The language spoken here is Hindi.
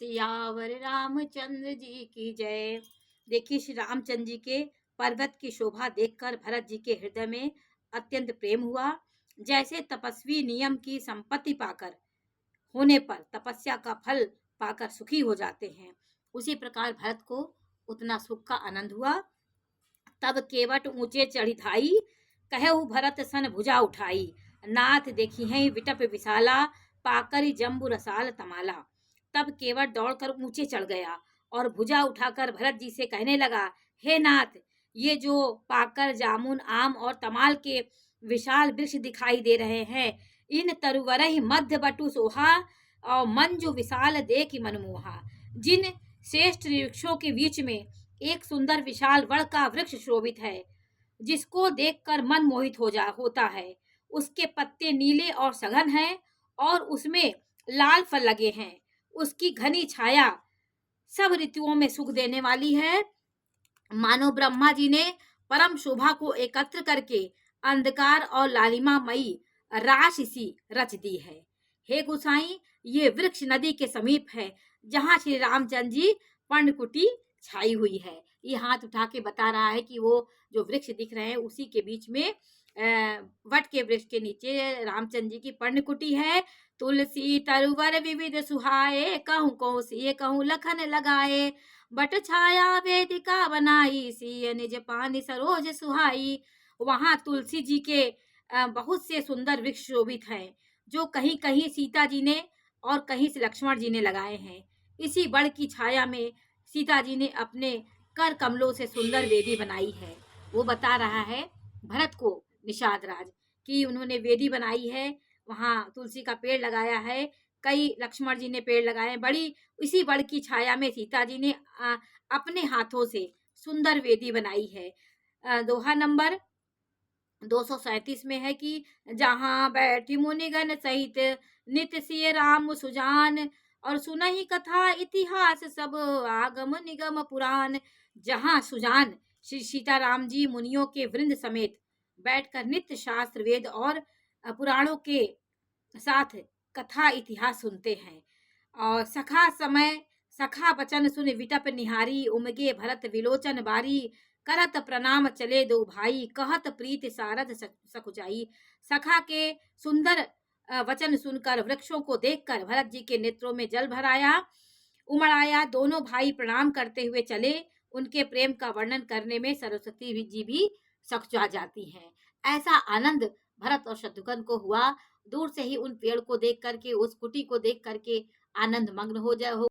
सियावर रामचंद्र जी की जय। देखिए, श्री रामचंद्र जी के पर्वत की शोभा देखकर भरत जी के हृदय में अत्यंत प्रेम हुआ। जैसे तपस्वी नियम की संपत्ति पाकर होने पर तपस्या का फल पाकर सुखी हो जाते हैं, उसी प्रकार भरत को उतना सुख का आनंद हुआ। तब केवट ऊंचे चढ़ी धाई, कहु भरत सन भुजा उठाई। नाथ देखी है विटप विशाला, पाकर जम्बू रसाल तमाला। तब केवट दौड़कर ऊंचे चढ़ गया और भुजा उठाकर भरत जी से कहने लगा, हे नाथ, ये जो पाकर जामुन आम और तमाल के विशाल वृक्ष दिखाई दे रहे हैं, इन तरुवरहि मध्य बटु सोहा और मंजु विशाल देख मनमोहा। जिन श्रेष्ठ वृक्षों के बीच में एक सुंदर विशाल वड़ का वृक्ष शोभित है, जिसको देखकर मन मोहित होता है। उसके पत्ते नीले और सघन हैं और उसमें लाल फल लगे हैं। उसकी घनी छाया सब ऋतुओं में सुख देने वाली है। मानो ब्रह्मा जी ने परम शोभा को एकत्र करके अंधकार और लालिमा मई राशि सी रच दी है। हे गुसाई, ये वृक्ष नदी के समीप है, जहाँ श्री रामचंद्र जी पर्णकुटी छाई हुई है। ये हाथ उठा के बता रहा है कि वो जो वृक्ष दिख रहे हैं उसी के बीच में वट के वृक्ष के नीचे रामचंद्र जी की पर्णकुटी है। तुलसी तरुवर विविध सुहाए, कहूँ कौसी कहूँ लखन लगाए। बट छाया वेदिका बनाई, सिय निज पानी सरोज सुहाई। वहाँ तुलसी जी के बहुत से सुंदर वृक्ष शोभित हैं, जो कहीं कहीं सीता जी ने और कहीं से लक्ष्मण जी ने लगाए हैं। इसी बड़ की छाया में सीता जी ने अपने कर कमलों से सुंदर वेदी बनाई है। वो बता रहा है भरत को निषाद राज कि उन्होंने वेदी बनाई है, वहाँ तुलसी का पेड़ लगाया है, कई लक्ष्मण जी ने पेड़ लगाए। बड़ी इसी बड़ की छाया में सीता जी ने अपने हाथों से सुंदर वेदी बनाई है। दोहा नंबर 237 में है कि जहाँ बैठी मुनिगण सहित नित सिय राम सुजान, और सुनहि कथा इतिहास सब आगम निगम पुराण। जहाँ सुजान श्री सीताराम जी मुनियों के वृंद समेत बैठकर नित्य शास्त्र वेद और पुराणों के साथ कथा इतिहास सुनते हैं। और सखा बचन सुन विटप निहारी, उमगे भरत विलोचन बारी। करत प्रणाम चले दो भाई, कहत प्रीत सारद सकुचाई। सखा के सुंदर वचन सुनकर, वृक्षों को देखकर भरत जी के नेत्रों में जल भराया, उमड़ आया। दोनों भाई प्रणाम करते हुए चले। उनके प्रेम का वर्णन करने में सरस्वती जी भी सकुचा जाती हैं। ऐसा आनंद भरत और शत्रुघ्न को हुआ। दूर से ही उन पेड़ को देख करके, उस कुटी को देख करके आनंद मग्न हो